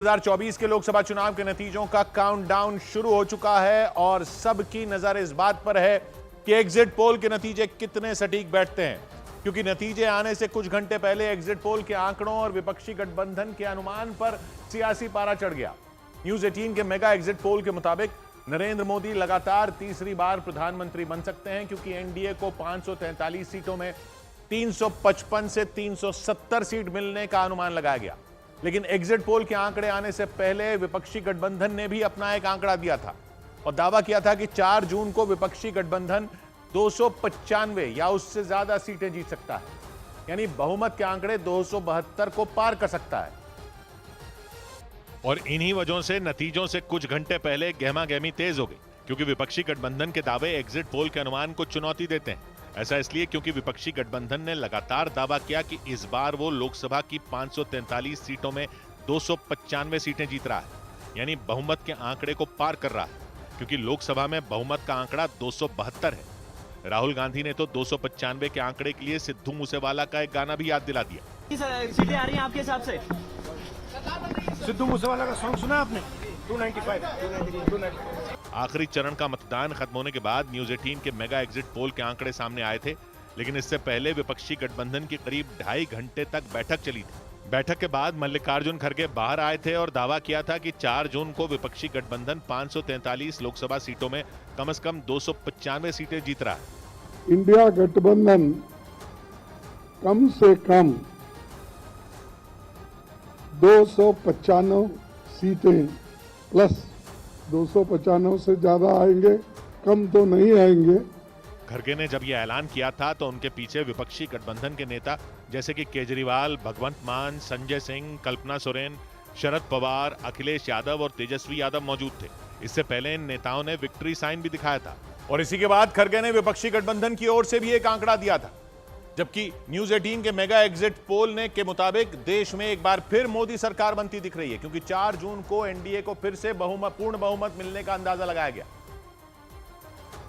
2024 के लोकसभा चुनाव के नतीजों का काउंटडाउन शुरू हो चुका है और सबकी नजर इस बात पर है कि एग्जिट पोल के नतीजे कितने सटीक बैठते हैं, क्योंकि नतीजे आने से कुछ घंटे पहले एग्जिट पोल के आंकड़ों और विपक्षी गठबंधन के अनुमान पर सियासी पारा चढ़ गया। न्यूज 18 के मेगा एग्जिट पोल के मुताबिक नरेंद्र मोदी लगातार तीसरी बार प्रधानमंत्री बन सकते हैं, क्योंकि एनडीए को 543 सीटों में 355 से 370 सीट मिलने का अनुमान लगाया गया। लेकिन एग्जिट पोल के आंकड़े आने से पहले विपक्षी गठबंधन ने भी अपना एक आंकड़ा दिया था और दावा किया था कि 4 जून को विपक्षी गठबंधन 295 या उससे ज्यादा सीटें जीत सकता है, यानी बहुमत के आंकड़े 272 को पार कर सकता है। और इन्हीं वजहों से नतीजों से कुछ घंटे पहले गहमागहमी तेज हो गई, क्योंकि विपक्षी गठबंधन के दावे एग्जिट पोल के अनुमान को चुनौती देते हैं। ऐसा इसलिए क्योंकि विपक्षी गठबंधन ने लगातार दावा किया कि इस बार वो लोकसभा की 543 सीटों में 295 सीटें जीत रहा है, यानी बहुमत के आंकड़े को पार कर रहा है, क्योंकि लोकसभा में बहुमत का आंकड़ा 272 है। राहुल गांधी ने तो 295 के आंकड़े के लिए सिद्धू मूसेवाला का एक गाना भी याद दिला दिया। सीटें आ रही हैं आपके हिसाब से? सिद्धू मूसेवाला का सॉन्ग सुना आपने? 295 आखिरी चरण का मतदान खत्म होने के बाद न्यूज 18 के मेगा एग्जिट पोल के आंकड़े सामने आए थे, लेकिन इससे पहले विपक्षी गठबंधन की करीब 2.5 घंटे तक बैठक चली थी। बैठक के बाद मल्लिकार्जुन खड़गे बाहर आए थे और दावा किया था कि 4 जून को विपक्षी गठबंधन 543 लोकसभा सीटों में कम से कम 295 सीटें जीत रहा है। इंडिया गठबंधन कम से कम 295 सीटें प्लस 295 से ज्यादा आएंगे, कम तो नहीं आएंगे। खड़गे ने जब यह ऐलान किया था तो उनके पीछे विपक्षी गठबंधन के नेता जैसे कि केजरीवाल, भगवंत मान, संजय सिंह, कल्पना सोरेन, शरद पवार, अखिलेश यादव और तेजस्वी यादव मौजूद थे। इससे पहले इन नेताओं ने विक्ट्री साइन भी दिखाया था। और इसी के बाद खड़गे ने विपक्षी गठबंधन की ओर से भी एक आंकड़ा दिया था, जबकि न्यूज 18 के मेगा एग्जिट पोल ने के मुताबिक देश में एक बार फिर मोदी सरकार बनती दिख रही है, क्योंकि 4 जून को एनडीए को फिर से पूर्ण बहुमत मिलने का अंदाजा लगाया गया।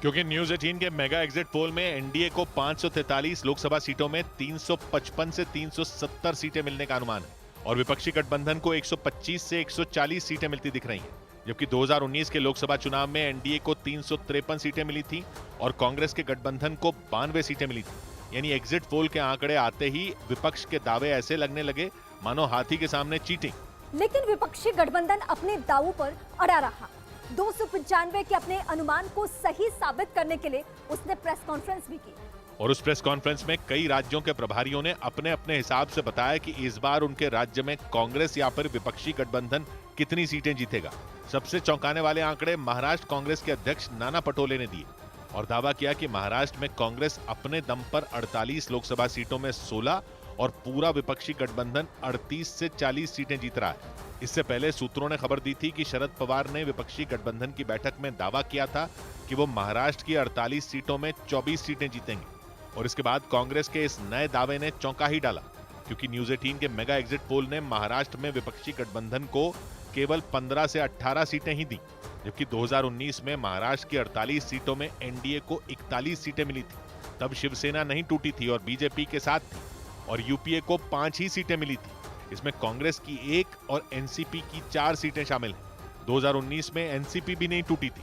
क्योंकि न्यूज 18 के मेगा एग्जिट पोल में एनडीए को 543 लोकसभा सीटों में 355 से 370 सीटें मिलने का अनुमान है और विपक्षी गठबंधन को 125 से 140 सीटें मिलती दिख रही हैं, जबकि 2019 के लोकसभा चुनाव में एनडीए को 353 सीटें मिली थी और कांग्रेस के गठबंधन को 92 सीटें मिली थी। यानी एग्जिट पोल के आंकड़े आते ही विपक्ष के दावे ऐसे लगने लगे मानो हाथी के सामने चीटिंग। लेकिन विपक्षी गठबंधन अपने दावों पर अड़ा रहा। 295 के अपने अनुमान को सही साबित करने के लिए उसने प्रेस कॉन्फ्रेंस भी की और उस प्रेस कॉन्फ्रेंस में कई राज्यों के प्रभारियों ने अपने अपने हिसाब से बताया कि इस बार उनके राज्य में कांग्रेस या फिर विपक्षी गठबंधन कितनी सीटें जीतेगा। सबसे चौंकाने वाले आंकड़े महाराष्ट्र कांग्रेस के अध्यक्ष नाना पटोले ने दिए और दावा किया कि महाराष्ट्र में कांग्रेस अपने दम पर 48 लोकसभा सीटों में 16 और पूरा विपक्षी गठबंधन 38 से 40 सीटें जीत रहा है। इससे पहले सूत्रों ने खबर दी थी कि शरद पवार ने विपक्षी गठबंधन की बैठक में दावा किया था कि वो महाराष्ट्र की 48 सीटों में 24 सीटें जीतेंगे और इसके बाद कांग्रेस के इस नए दावे ने चौंका ही डाला, क्योंकि न्यूज 18 के मेगा एग्जिट पोल ने महाराष्ट्र में विपक्षी गठबंधन को केवल 15 से 18 सीटें ही दी, जबकि 2019 में महाराष्ट्र की 48 सीटों में एनडीए को 41 सीटें मिली थी। तब शिवसेना नहीं टूटी थी और बीजेपी के साथ थी और यूपीए को 5 ही सीटें मिली थी। इसमें कांग्रेस की 1 और एनसीपी की 4 सीटें शामिल हैं। 2019 में एनसीपी भी नहीं टूटी थी,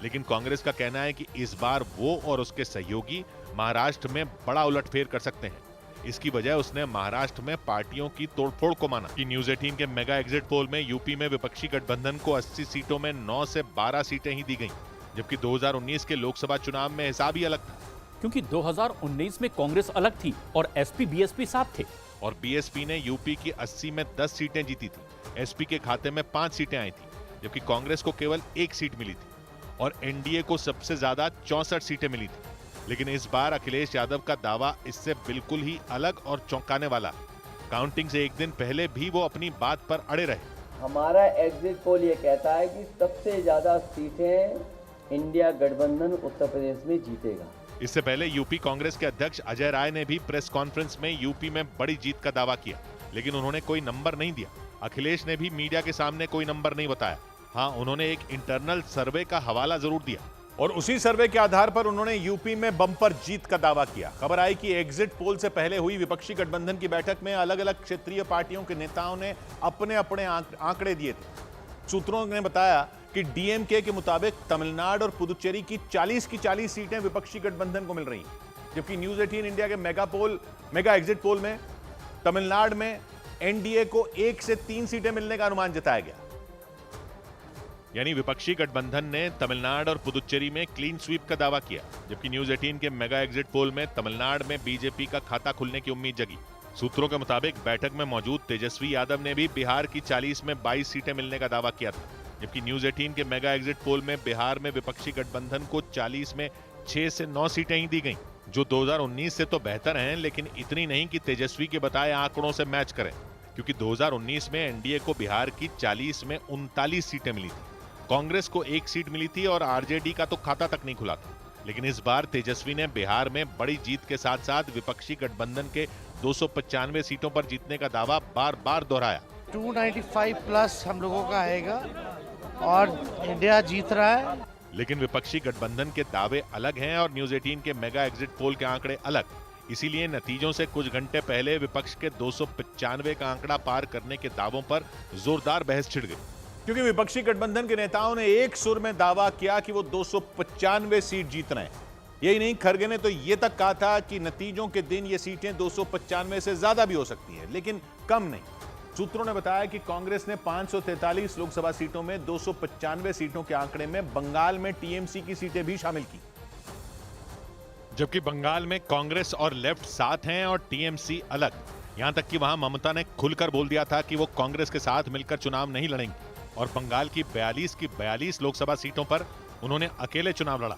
लेकिन कांग्रेस का कहना है कि इस बार वो और उसके सहयोगी महाराष्ट्र में बड़ा उलटफेर कर सकते हैं। इसकी वजह उसने महाराष्ट्र में पार्टियों की तोड़फोड़ को माना कि न्यूज 18 के मेगा एग्जिट पोल में यूपी में विपक्षी गठबंधन को 80 सीटों में 9 से 12 सीटें ही दी गईं, जबकि 2019 के लोकसभा चुनाव में हिसाब ही अलग था, क्योंकि 2019 में कांग्रेस अलग थी और एसपी बीएसपी साथ थे और बीएसपी ने यूपी की 80 में 10 सीटें जीती थी। एसपी के खाते में 5 सीटें आई थी, जबकि कांग्रेस को केवल 1 सीट मिली थी और एनडीए को सबसे ज्यादा 64 सीटें मिली थी। लेकिन इस बार अखिलेश यादव का दावा इससे बिल्कुल ही अलग और चौंकाने वाला। काउंटिंग से एक दिन पहले भी वो अपनी बात पर अड़े रहे। हमारा एग्जिट पोल ये कहता है कि सबसे ज्यादा सीटें इंडिया गठबंधन उत्तर प्रदेश में जीतेगा। इससे पहले यूपी कांग्रेस के अध्यक्ष अजय राय ने भी प्रेस कॉन्फ्रेंस में यूपी में बड़ी जीत का दावा किया, लेकिन उन्होंने कोई नंबर नहीं दिया। अखिलेश ने भी मीडिया के सामने कोई नंबर नहीं बताया। हाँ, उन्होंने एक इंटरनल सर्वे का हवाला जरूर दिया। और उसी सर्वे के आधार पर उन्होंने यूपी में बम्पर जीत का दावा किया। खबर आई कि एग्जिट पोल से पहले हुई विपक्षी गठबंधन की बैठक में अलग अलग क्षेत्रीय पार्टियों के नेताओं ने अपने अपने आंकड़े दिए थे। सूत्रों ने बताया कि डीएमके के मुताबिक तमिलनाडु और पुदुचेरी की 40 की 40 सीटें विपक्षी गठबंधन को मिल रही हैं, जबकि न्यूज 18 इंडिया के मेगा एग्जिट पोल में तमिलनाडु में एनडीए को 1 से 3 सीटें मिलने का अनुमान जताया गया। यानी विपक्षी गठबंधन ने तमिलनाडु और पुदुचेरी में क्लीन स्वीप का दावा किया, जबकि न्यूज 18 के मेगा एग्जिट पोल में तमिलनाडु में बीजेपी का खाता खुलने की उम्मीद जगी। सूत्रों के मुताबिक बैठक में मौजूद तेजस्वी यादव ने भी बिहार की 40 में 22 सीटें मिलने का दावा किया था, जबकि न्यूज 18 के मेगा एग्जिट पोल में बिहार में विपक्षी गठबंधन को 40 में 6 से 9 सीटें ही दी गईं, जो 2019 से तो बेहतर हैं, लेकिन इतनी नहीं कि तेजस्वी के बताए आंकड़ों से मैच करें, क्योंकि 2019 में एनडीए को बिहार की 40 में 39 सीटें मिली थी। कांग्रेस को 1 सीट मिली थी और आरजेडी का तो खाता तक नहीं खुला था। लेकिन इस बार तेजस्वी ने बिहार में बड़ी जीत के साथ साथ विपक्षी गठबंधन के 295 सीटों पर जीतने का दावा बार बार दोहराया। 295 प्लस हम लोगों का आएगा और इंडिया जीत रहा है। लेकिन विपक्षी गठबंधन के दावे अलग हैं और न्यूज 18 के मेगा एग्जिट पोल के आंकड़े अलग। इसीलिए नतीजों से कुछ घंटे पहले विपक्ष के 295 का आंकड़ा पार करने के दावों पर जोरदार बहस छिड़ गई, क्योंकि विपक्षी गठबंधन के नेताओं ने एक सुर में दावा किया कि वो 295 सीट जीत रहे हैं। यही नहीं, खड़गे ने तो ये तक कहा था कि नतीजों के दिन ये सीटें 295 से ज्यादा भी हो सकती हैं, लेकिन कम नहीं। सूत्रों ने बताया कि कांग्रेस ने 543 लोकसभा सीटों में 295 सीटों के आंकड़े में बंगाल में टीएमसी की सीटें भी शामिल की, जबकि बंगाल में कांग्रेस और लेफ्ट साथ हैं और टीएमसी अलग। यहां तक कि वहां ममता ने खुलकर बोल दिया था कि वो कांग्रेस के साथ मिलकर चुनाव नहीं लड़ेंगे और बंगाल की 42 की 42 लोकसभा सीटों पर उन्होंने अकेले चुनाव लड़ा।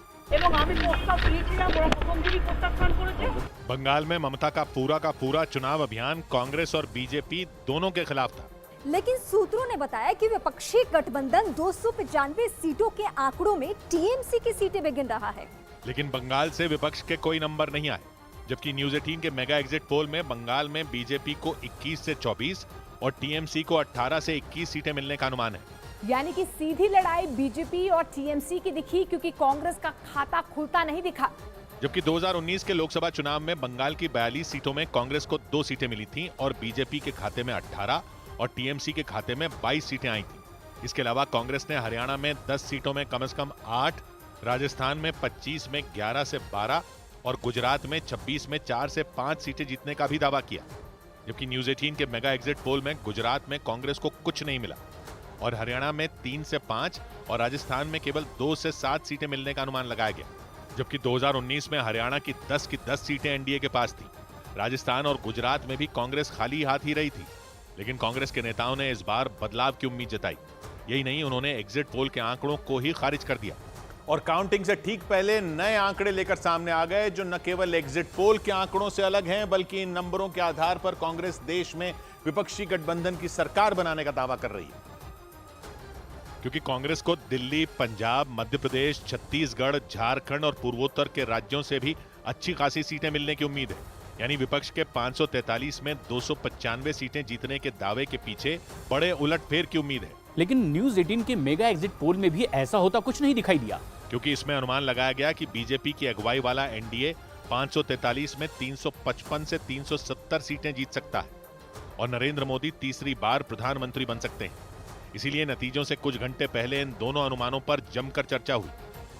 बंगाल में ममता का पूरा चुनाव अभियान कांग्रेस और बीजेपी दोनों के खिलाफ था। लेकिन सूत्रों ने बताया कि विपक्षी गठबंधन 295 सीटों के आंकड़ों में टीएमसी की सीटें भी गिन रहा है। लेकिन बंगाल से विपक्ष के कोई नंबर नहीं आए, जबकि न्यूज 18 के मेगा एग्जिट पोल में बंगाल में बीजेपी को 21 से 24 और टीएमसी को 18 से 21 सीटें मिलने का अनुमान है। यानी कि सीधी लड़ाई बीजेपी और टीएमसी की दिखी, क्योंकि कांग्रेस का खाता खुलता नहीं दिखा। जबकि 2019 के लोकसभा चुनाव में बंगाल की 42 सीटों में कांग्रेस को 2 सीटें मिली थीं और बीजेपी के खाते में 18 और टीएमसी के खाते में 22 सीटें आई थीं। इसके अलावा कांग्रेस ने हरियाणा में 10 सीटों में कम से कम 8, राजस्थान में 25 में 11 से 12 और गुजरात में 26 में 4 से 5 सीटें जीतने का भी दावा किया। जबकि न्यूज 18 के मेगा एग्जिट पोल में गुजरात में कांग्रेस को कुछ नहीं मिला और हरियाणा में 3 से 5 और राजस्थान में केवल 2 से 7 सीटें मिलने का अनुमान लगाया गया। जबकि 2019 में हरियाणा की 10 सीटें एनडीए के पास थी। राजस्थान और गुजरात में भी कांग्रेस खाली हाथ ही रही थी, लेकिन कांग्रेस के नेताओं ने इस बार बदलाव की उम्मीद जताई। यही नहीं, उन्होंने एग्जिट पोल के आंकड़ों को ही खारिज कर दिया और काउंटिंग से ठीक पहले नए आंकड़े लेकर सामने आ गए, जो न केवल एग्जिट पोल के आंकड़ों से अलग हैं, बल्कि इन नंबरों के आधार पर कांग्रेस देश में विपक्षी गठबंधन की सरकार बनाने का दावा कर रही है। क्योंकि कांग्रेस को दिल्ली, पंजाब, मध्य प्रदेश, छत्तीसगढ़, झारखंड और पूर्वोत्तर के राज्यों से भी अच्छी खासी सीटें मिलने की उम्मीद है। यानी विपक्ष के 543 में 295 सीटें जीतने के दावे के पीछे बड़े उलटफेर की उम्मीद है। लेकिन न्यूज 18 के मेगा एग्जिट पोल में भी ऐसा होता कुछ नहीं दिखाई दिया, क्योंकि इसमें अनुमान लगाया गया कि बीजेपी की अगुवाई वाला एनडीए 543 में 355 से 370 सीटें जीत सकता है और नरेंद्र मोदी तीसरी बार प्रधानमंत्री बन सकते हैं। इसीलिए नतीजों से कुछ घंटे पहले इन दोनों अनुमानों पर जमकर चर्चा हुई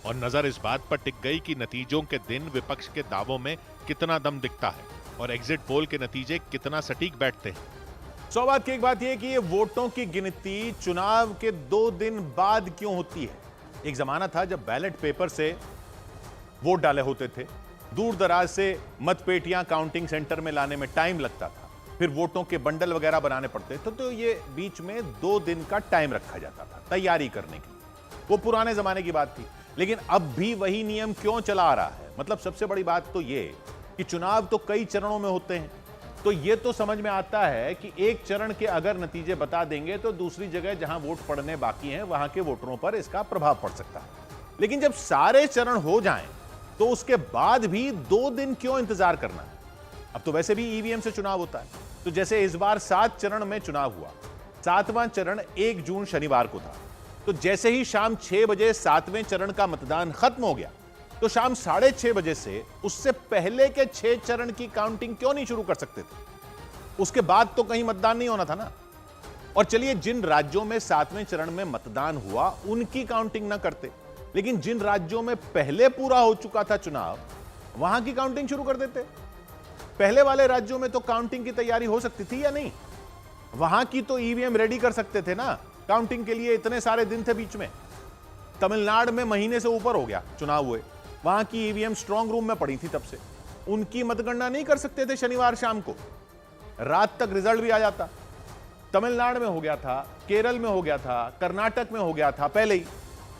और नजर इस बात पर टिक गई कि नतीजों के दिन विपक्ष के दावों में कितना दम दिखता है और एग्जिट पोल के नतीजे कितना सटीक बैठते हैं। सौ बात की एक बात यह कि ये वोटों की गिनती चुनाव के 2 दिन बाद क्यों होती है। एक जमाना था जब बैलेट पेपर से वोट डाले होते थे, दूर दराज से मतपेटियां काउंटिंग सेंटर में लाने में टाइम लगता था, फिर वोटों के बंडल वगैरह बनाने पड़ते थे, तो ये बीच में 2 दिन का टाइम रखा जाता था तैयारी करने के लिए। वो पुराने जमाने की बात थी, लेकिन अब भी वही नियम क्यों चला आ रहा है। मतलब सबसे बड़ी बात तो ये कि चुनाव तो कई चरणों में होते हैं, तो ये तो समझ में आता है कि एक चरण के अगर नतीजे बता देंगे तो दूसरी जगह जहां वोट पड़ने बाकी हैं वहां के वोटरों पर इसका प्रभाव पड़ सकता है। लेकिन जब सारे चरण हो जाएं तो उसके बाद भी 2 दिन क्यों इंतजार करना है। अब तो वैसे भी ईवीएम से चुनाव होता है, तो जैसे इस बार 7 चरण में चुनाव हुआ, 7वां चरण 1 जून शनिवार को था, तो जैसे ही शाम 6 बजे 7वें चरण का मतदान खत्म हो गया, तो शाम 6:30 बजे से उससे पहले के 6 चरण की काउंटिंग क्यों नहीं शुरू कर सकते थे? उसके बाद तो कहीं मतदान नहीं होना था ना। और चलिए, जिन राज्यों में 7वें चरण में मतदान हुआ उनकी काउंटिंग ना करते, लेकिन जिन राज्यों में पहले पूरा हो चुका था चुनाव, वहां की काउंटिंग शुरू कर देते। पहले वाले राज्यों में तो काउंटिंग की तैयारी हो सकती थी या नहीं? वहां की तो ईवीएम रेडी कर सकते थे ना काउंटिंग के लिए, इतने सारे दिन थे बीच में। तमिलनाडु में महीने से ऊपर हो गया चुनाव हुए, वहां की ईवीएम स्ट्रांग रूम में पड़ी थी तब से। उनकी मतगणना नहीं कर सकते थे शनिवार शाम को, रात तक रिजल्ट भी आ जाता। तमिलनाडु में हो गया था, केरल में हो गया था, कर्नाटक में हो गया था पहले ही,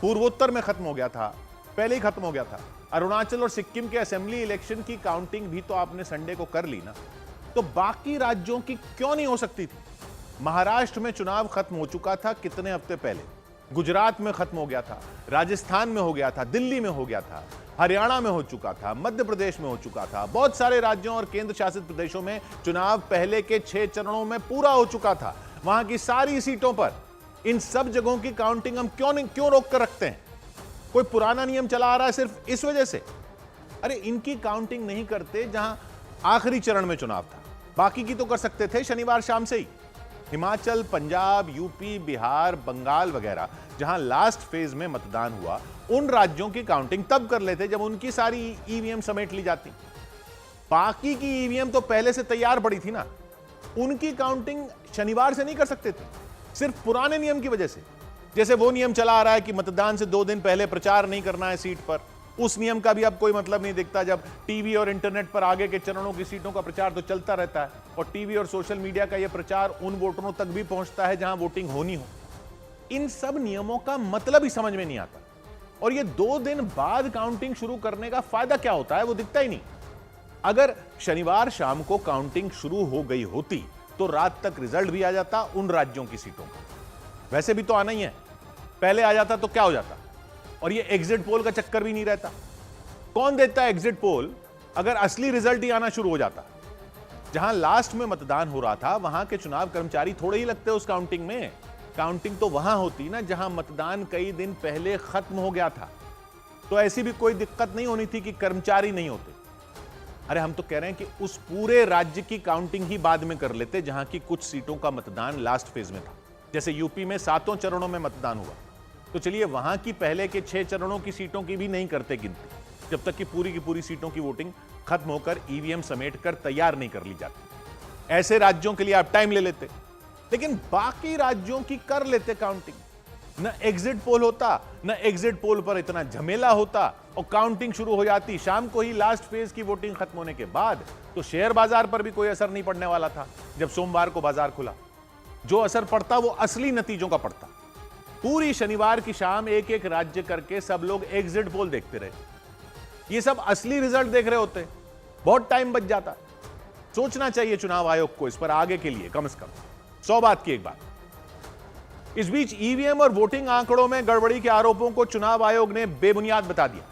पूर्वोत्तर में खत्म हो गया था, पहले ही खत्म हो गया था। अरुणाचल और सिक्किम के असेंबली इलेक्शन की काउंटिंग भी तो आपने संडे को कर ली ना, तो बाकी राज्यों की क्यों नहीं हो सकती थी? महाराष्ट्र में चुनाव खत्म हो चुका था कितने हफ्ते पहले, गुजरात में खत्म हो गया था, राजस्थान में हो गया था, दिल्ली में हो गया था, हरियाणा में हो चुका था, मध्य प्रदेश में हो चुका था, बहुत सारे राज्यों और केंद्र शासित प्रदेशों में चुनाव पहले के 6 चरणों में पूरा हो चुका था। वहां की सारी सीटों पर इन सब जगहों की काउंटिंग हम क्यों रोक कर रखते हैं? कोई पुराना नियम चला आ रहा है सिर्फ इस वजह से? अरे, इनकी काउंटिंग नहीं करते जहां आखिरी चरण में चुनाव था, बाकी की तो कर सकते थे शनिवार शाम से ही। हिमाचल, पंजाब, यूपी, बिहार, बंगाल वगैरह जहां लास्ट फेज में मतदान हुआ, उन राज्यों की काउंटिंग तब कर लेते जब उनकी सारी ईवीएम समेट ली जाती। बाकी की ईवीएम तो पहले से तैयार पड़ी थी ना, उनकी काउंटिंग शनिवार से नहीं कर सकते थे, सिर्फ पुराने नियम की वजह से। जैसे वो नियम चला आ रहा है कि मतदान से 2 दिन पहले प्रचार नहीं करना है सीट पर, उस नियम का भी अब कोई मतलब नहीं दिखता, जब टीवी और इंटरनेट पर आगे के चरणों की सीटों का प्रचार तो चलता रहता है, और टीवी और सोशल मीडिया का यह प्रचार उन वोटरों तक भी पहुंचता है जहां वोटिंग होनी हो। इन सब नियमों का मतलब ही समझ में नहीं आता, और ये 2 दिन बाद काउंटिंग शुरू करने का फायदा क्या होता है वो दिखता ही नहीं। अगर शनिवार शाम को काउंटिंग शुरू हो गई होती तो रात तक रिजल्ट भी आ जाता उन राज्यों की सीटों का, वैसे भी तो आना ही है। पहले आ जाता तो क्या हो जाता, और ये एग्जिट पोल का चक्कर भी नहीं रहता। कौन देता है एग्जिट पोल अगर असली रिजल्ट ही आना शुरू हो जाता? जहां लास्ट में मतदान हो रहा था वहां के चुनाव कर्मचारी थोड़े ही लगते उस काउंटिंग में। काउंटिंग तो वहां होती ना जहां मतदान कई दिन पहले खत्म हो गया था, तो ऐसी भी कोई दिक्कत नहीं होनी थी कि कर्मचारी नहीं होते। अरे, हम तो कह रहे हैं कि उस पूरे राज्य की काउंटिंग ही बाद में कर लेते जहां की कुछ सीटों का मतदान लास्ट फेज में था। जैसे यूपी में 7 चरणों में मतदान हुआ, तो चलिए वहां की पहले के 6 चरणों की सीटों की भी नहीं करते गिनती, जब तक कि पूरी की पूरी सीटों की वोटिंग खत्म होकर ईवीएम समेट कर तैयार नहीं कर ली जाती। ऐसे राज्यों के लिए आप टाइम ले लेते, लेकिन बाकी राज्यों की कर लेते काउंटिंग। न एग्जिट पोल होता, न एग्जिट पोल पर इतना झमेला होता, और काउंटिंग शुरू हो जाती शाम को ही लास्ट फेज की वोटिंग खत्म होने के बाद। तो शेयर बाजार पर भी कोई असर नहीं पड़ने वाला था जब सोमवार को बाजार खुला। जो असर पड़ता वो असली नतीजों का पड़ता। पूरी शनिवार की शाम एक एक राज्य करके सब लोग एग्जिट पोल देखते रहे, ये सब असली रिजल्ट देख रहे होते, बहुत टाइम बच जाता। सोचना चाहिए चुनाव आयोग को इस पर आगे के लिए कम से कम। 100 बात की एक बात। इस बीच ईवीएम और वोटिंग आंकड़ों में गड़बड़ी के आरोपों को चुनाव आयोग ने बेबुनियाद बता दिया।